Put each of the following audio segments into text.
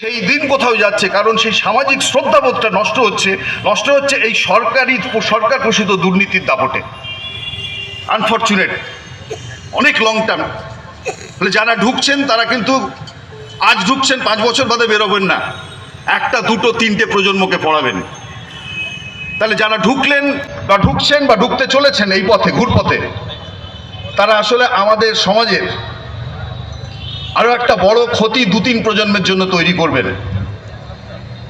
সেই দিন কোথাও যাচ্ছে, কারণ সেই সামাজিক শ্রদ্ধাবোধটা নষ্ট হচ্ছে এই সরকার পোষিত দুর্নীতির দাপটে। আনফর্চুনেট, অনেক লং টার্ম। তাহলে যারা ঢুকছেন তারা কিন্তু আজ ঢুকছেন, 5 বছর বাদে বেরোবেন না, 1, 2, 3টে প্রজন্মকে পড়াবেন। তাহলে যারা ঢুকলেন বা ঢুকছেন বা ঢুকতে চলেছেন এই পথে, ঘুরপথে, তারা আসলে আমাদের সমাজের আরও একটা বড় ক্ষতি 2-3 প্রজন্মের জন্য তৈরি করবেন।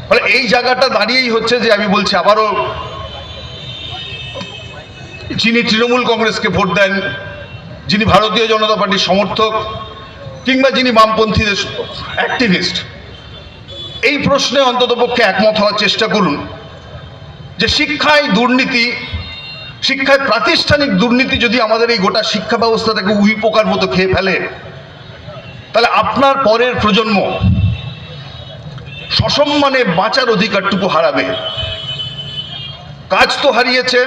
ফলে এই জায়গাটা দাঁড়িয়েই হচ্ছে যে আমি বলছি আবারও, যিনি তৃণমূল কংগ্রেসকে ভোট দেন, যিনি ভারতীয় জনতা পার্টির সমর্থক, কিংবা যিনি বামপন্থীদের অ্যাক্টিভিস্ট, এই প্রশ্নে অন্ততপক্ষে একমত হওয়ার চেষ্টা করুন যে শিক্ষায় দুর্নীতি, শিক্ষায় প্রাতিষ্ঠানিক দুর্নীতি যদি আমাদের এই গোটা শিক্ষা ব্যবস্থাটাকে উইপোকার মতো খেয়ে ফেলে, তাহলে আপনার পরের প্রজন্ম সসম্মানে বাঁচার অধিকারটুকু হারাবে। কাজ তো হারিয়েছে,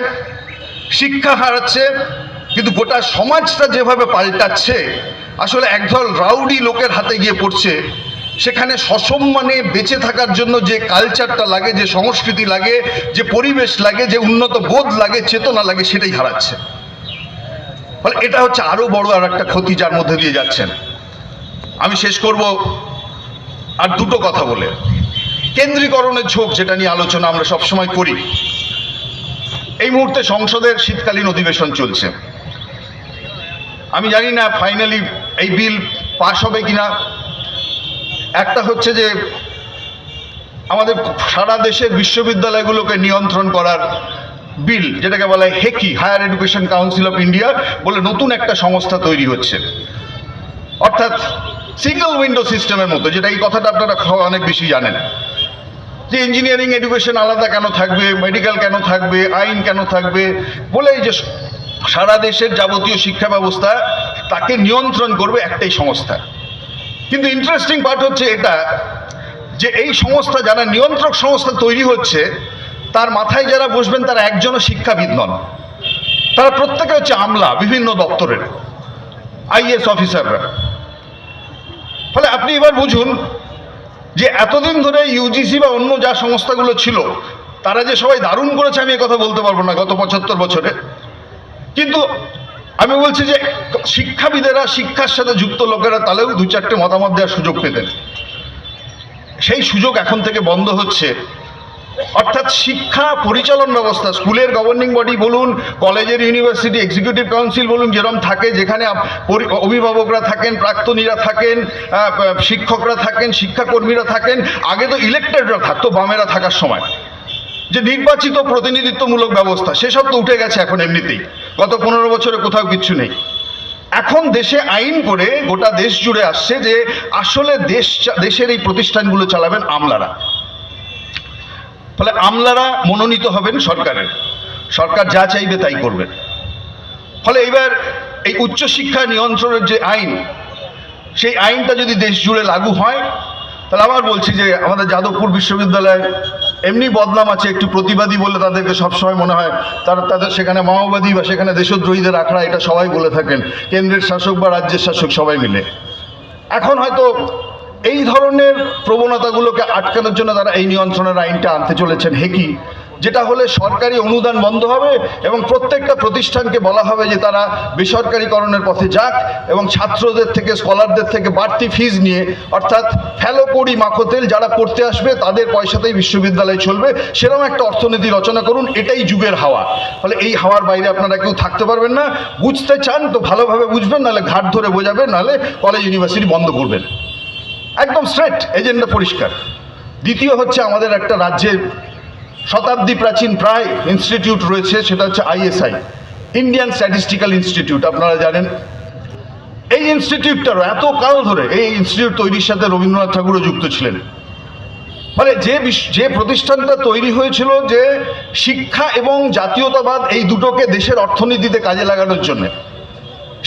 শিক্ষা হারাচ্ছে, কিন্তু গোটা সমাজটা যেভাবে পাল্টাচ্ছে, আসলে একদল রাউডি লোকের হাতে গিয়ে পড়ছে। সেখানে সসম্মানে বেঁচে থাকার জন্য যে কালচারটা লাগে, যে সংস্কৃতি লাগে, যে পরিবেশ লাগে, যে উন্নত বোধ লাগে, চেতনা লাগে, সেটাই হারাচ্ছে। ফলে এটা হচ্ছে আরও বড় আর একটা ক্ষতি যার মধ্যে দিয়ে যাচ্ছেন। আমি শেষ করব আর দুটো কথা বলে। কেন্দ্রীকরণের ঝোঁক, যেটা নিয়ে আলোচনা আমরা সবসময় করি, এই মুহূর্তে সংসদের শীতকালীন অধিবেশন চলছে। আমি জানি না ফাইনালি এই বিল পাশ হবে কিনা। একটা হচ্ছে যে আমাদের সারা দেশের বিশ্ববিদ্যালয়গুলোকে নিয়ন্ত্রণ করার বিল, যেটাকে বলা হয় HECI, higher education council of India বলে নতুন একটা সংস্থা তৈরি হচ্ছে, অর্থাৎ সিঙ্গল উইন্ডো সিস্টেমের মতো। যেটা, এই কথাটা আপনারা অনেক বেশি জানেন যে ইঞ্জিনিয়ারিং এডুকেশন আলাদা কেন থাকবে, মেডিকেল কেন থাকবে, আইন কেন থাকবে, বলে এই যে সারা দেশের যাবতীয় শিক্ষা ব্যবস্থা তাকে নিয়ন্ত্রণ করবে একটাই সংস্থা। কিন্তু ইন্টারেস্টিং পার্ট হচ্ছে এটা যে এই সংস্থা, যারা নিয়ন্ত্রক সংস্থা তৈরি হচ্ছে, তার মাথায় যারা বসবেন তারা একজনও শিক্ষাবিদ নন। তারা প্রত্যেকে হচ্ছে আমলা, বিভিন্ন দপ্তরের আইএস অফিসাররা। ফলে আপনি এবার বুঝুন যে এতদিন ধরে ইউজিসি বা অন্য যা সংস্থাগুলো ছিল, তারা যে সবাই দারুণ করেছে আমি কথা বলতে পারবো না গত 75 বছরে, কিন্তু আমি বলছি যে শিক্ষাবিদেরা, শিক্ষার সাথে যুক্ত লোকেরা তাহলেও 2-4টে মতামত দেওয়ার সুযোগ পেতেন। সেই সুযোগ এখন থেকে বন্ধ হচ্ছে। অর্থাৎ শিক্ষা পরিচালন ব্যবস্থা, স্কুলের গভর্নিং বডি বলুন, কলেজের ইউনিভার্সিটি এক্সিকিউটিভ কাউন্সিল বলুন, যেরকম থাকে, যেখানে অভিভাবকরা থাকেন, প্রাক্তনীরা থাকেন, শিক্ষকরা থাকেন, শিক্ষাকর্মীরা থাকেন। আগে তো ইলেক্টেডরা থাকতো বামেরা থাকার সময়, যে নির্বাচিত প্রতিনিধিত্বমূলক ব্যবস্থা, সেসব তো উঠে গেছে এখন এমনিতেই। গত 15 বছরে কোথাও কিচ্ছু নেই। এখন দেশে আইন করে গোটা দেশ জুড়ে আসছে যে আসলে দেশের এই প্রতিষ্ঠানগুলো চালাবেন আমলারা। ফলে আমলারা মনোনীত হবেন সরকারের, সরকার যা চাইবে তাই করবেন। ফলে এবার এই উচ্চশিক্ষা নিয়ন্ত্রণের যে আইন, সেই আইনটা যদি দেশ জুড়ে লাগু হয়, তাহলে আবার বলছি যে আমাদের যাদবপুর বিশ্ববিদ্যালয় এমনি বদনাম আছে, একটু প্রতিবাদী বলে তাদেরকে সবসময় মনে হয় তাদের সেখানে মাওবাদী বা সেখানে দেশদ্রোহীদের আখড়া, এটা সবাই বলে থাকেন, কেন্দ্রের শাসক বা রাজ্যের শাসক সবাই মিলে। এখন হয়তো এই ধরনের প্রবণতাগুলোকে আটকানোর জন্য তারা এই নিয়ন্ত্রণের আইনটা আনতে চলেছেন, হেকি, যেটা হলে সরকারি অনুদান বন্ধ হবে এবং প্রত্যেকটা প্রতিষ্ঠানকে বলা হবে যে তারা বেসরকারিকরণের পথে যাক এবং ছাত্রদের থেকে, স্কলারদের থেকে বাড়তি ফিজ নিয়ে, অর্থাৎ ফেলো কড়ি মাখো তেল, যারা পড়তে আসবে তাদের পয়সাতেই বিশ্ববিদ্যালয় চলবে, সেরকম একটা অর্থনীতি রচনা করুন। এটাই যুগের হাওয়া। ফলে এই হাওয়ার বাইরে আপনারা কেউ থাকতে পারবেন না। বুঝতে চান তো ভালোভাবে বুঝবেন, নাহলে ঘাট ধরে বোঝাবেন, নাহলে কলেজ ইউনিভার্সিটি বন্ধ করবেন। একদম স্ট্রেট এজেন্ডা, পরিষ্কার। দ্বিতীয় হচ্ছে, আমাদের একটা রাজ্যের শতাব্দী প্রাচীন প্রায় ইনস্টিটিউট রয়েছে, সেটা হচ্ছে ISI, ইন্ডিয়ান স্ট্যাটিস্টিক্যাল ইনস্টিটিউট। আপনারা জানেন এই ইনস্টিটিউটটারও এত কাল ধরে, এই ইনস্টিটিউট তৈরির সাথে রবীন্দ্রনাথ ঠাকুরও যুক্ত ছিলেন। মানে যে প্রতিষ্ঠানটা তৈরি হয়েছিল যে শিক্ষা এবং জাতীয়তাবাদ এই দুটোকে দেশের অর্থনীতিতে কাজে লাগানোর জন্য,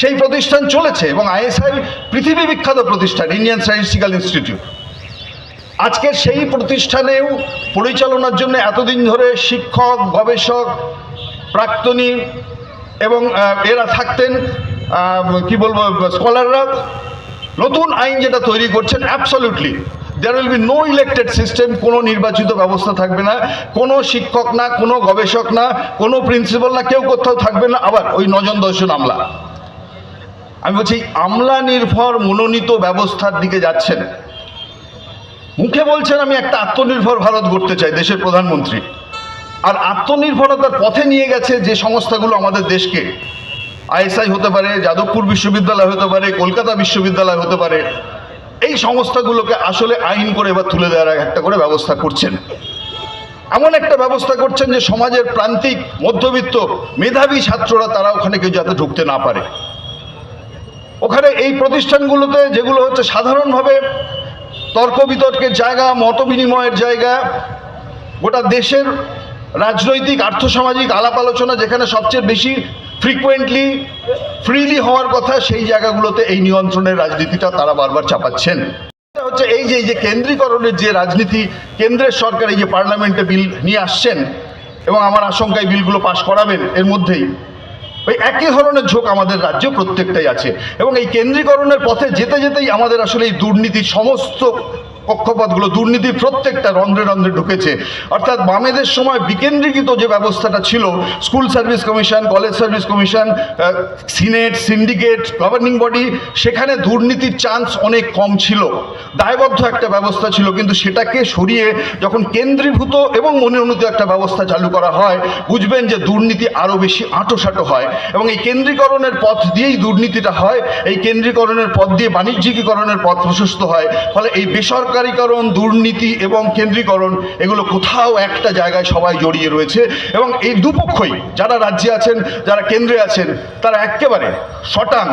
সেই প্রতিষ্ঠান চলেছে। এবং ISI পৃথিবী বিখ্যাত প্রতিষ্ঠান, ইন্ডিয়ান স্ট্যাটিস্টিক্যাল ইনস্টিটিউট। আজকে সেই প্রতিষ্ঠানেও পরিচালনার জন্য এতদিন ধরে শিক্ষক, গবেষক, প্রাক্তনী এবং এরা থাকতেন, কি বলবো, স্কলাররা। নতুন আইন যেটা তৈরি করছেন, absolutely there will be no elected system, কোনো নির্বাচিত ব্যবস্থা থাকবে না, কোনো শিক্ষক না, কোনো গবেষক না, কোনো প্রিন্সিপাল না, কেউ কোথাও থাকবে না। আবার ওই 9 জন 10 জন আমলা, আমি বলছি আমলা নির্ভর মনোনীত ব্যবস্থার দিকে যাচ্ছেন। মুখে বলছেন আমি একটা আত্মনির্ভর ভারত গড়তে চাই, দেশের প্রধানমন্ত্রী, আর আত্মনির্ভরতার পথে নিয়ে গেছে যে সংস্থাগুলো আমাদের দেশকে, আইএসআই হতে পারে, যাদবপুর বিশ্ববিদ্যালয় হতে পারে, কলকাতা বিশ্ববিদ্যালয় হতে পারে, এই সংস্থাগুলোকে আসলে আইন করে এবার তুলে দেওয়ার একটা করে ব্যবস্থা করছেন। এমন একটা ব্যবস্থা করছেন যে সমাজের প্রান্তিক মধ্যবিত্ত মেধাবী ছাত্ররা তারা ওখানে কেউ যাতে ঢুকতে না পারে। ওখানে এই প্রতিষ্ঠানগুলোতে যেগুলো হচ্ছে সাধারণভাবে তর্ক বিতর্কের জায়গা, মত বিনিময়ের জায়গা, গোটা দেশের রাজনৈতিক আর্থসামাজিক আলাপ আলোচনা যেখানে সবচেয়ে বেশি ফ্রিকুয়েন্টলি ফ্রিলি হওয়ার কথা, সেই জায়গাগুলোতে এই নিয়ন্ত্রণের রাজনীতিটা তারা বারবার চাপাচ্ছেন। হচ্ছে এই যে কেন্দ্রীকরণের যে রাজনীতি, কেন্দ্রের সরকার এই যে পার্লামেন্টে বিল নিয়ে আসছেন এবং আমার আশঙ্কায় বিলগুলো পাশ করাবেন এর মধ্যেই, ওই একই ধরনের ঝোঁক আমাদের রাজ্য প্রত্যেকটাই আছে। এবং এই কেন্দ্রীকরণের পথে যেতে যেতেই আমাদের আসলে এই দুর্নীতির সমস্ত কক্ষপথগুলো, দুর্নীতির প্রত্যেকটা রন্ধ্রে রন্ধ্রে ঢুকেছে। অর্থাৎ বামেদের সময় বিকেন্দ্রীকৃত যে ব্যবস্থাটা ছিল, school service commission, college service commission, senate, syndicate, governing body, সেখানে দুর্নীতির চান্স অনেক কম ছিল, দায়বদ্ধ একটা ব্যবস্থা ছিল। কিন্তু সেটাকে সরিয়ে যখন কেন্দ্রীভূত এবং মনোনীত একটা ব্যবস্থা চালু করা হয়, বুঝবেন যে দুর্নীতি আরও বেশি আঁটোসাঁটো হয়। এবং এই কেন্দ্রীকরণের পথ দিয়েই দুর্নীতিটা হয়, এই কেন্দ্রীকরণের পথ দিয়ে বাণিজ্যিকীকরণের পথ প্রশস্ত হয়। ফলে এই বেসরকারীকরণ, দুর্নীতি এবং কেন্দ্রীকরণ এগুলো কোথাও একটা জায়গায় সবাই জড়িয়ে রয়েছে। এবং এই দুপক্ষই, যারা রাজ্যে আছেন, যারা কেন্দ্রে আছেন, তারা একেবারে শটাং,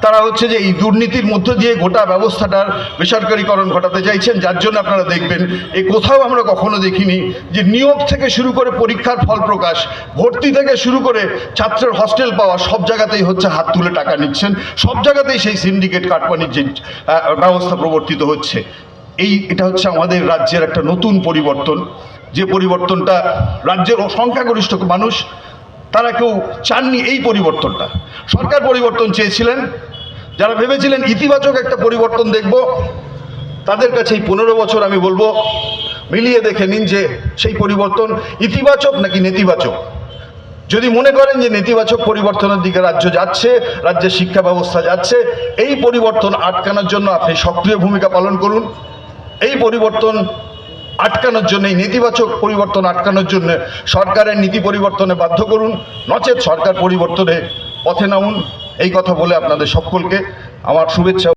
তারা হচ্ছে যে এই দুর্নীতির মধ্য দিয়ে গোটা ব্যবস্থাটার বেসরকারীকরণ ঘটাতে চাইছেন। যার জন্য আপনারা দেখবেন এ কোথাও আমরা কখনো দেখিনি যে নিয়োগ থেকে শুরু করে পরীক্ষার ফল প্রকাশ, ভর্তি থেকে শুরু করে ছাত্রের হস্টেল পাওয়া, সব জায়গাতেই হচ্ছে হাত তুলে টাকা নিচ্ছেন, সব জায়গাতেই সেই সিন্ডিকেট কাটমানির যে ব্যবস্থা প্রবর্তিত হচ্ছে। এটা হচ্ছে আমাদের রাজ্যের একটা নতুন পরিবর্তন, যে পরিবর্তনটা রাজ্যের সংখ্যাগরিষ্ঠ মানুষ তারা কেউ চাননি। এই পরিবর্তনটা সরকার পরিবর্তন চেয়েছিলেন, যারা ভেবেছিলেন ইতিবাচক একটা পরিবর্তন দেখব, তাদের কাছে এই 15 বছর আমি বলবো মিলিয়ে দেখে নিন যে সেই পরিবর্তন ইতিবাচক নাকি নেতিবাচক। যদি মনে করেন যে নেতিবাচক পরিবর্তনের দিকে রাজ্য যাচ্ছে, রাজ্যের শিক্ষা ব্যবস্থা যাচ্ছে, এই পরিবর্তন আটকানোর জন্য আপনি সক্রিয় ভূমিকা পালন করুন। এই পরিবর্তন আটকানোর জন্য, এই নেতিবাচক পরিবর্তন আটকানোর জন্য সরকারের নীতি পরিবর্তনে বাধ্য করুন, নচেত সরকার পরিবর্তনে পথে নামুন। এই কথা বলে আপনাদের সকলকে আমার শুভেচ্ছা।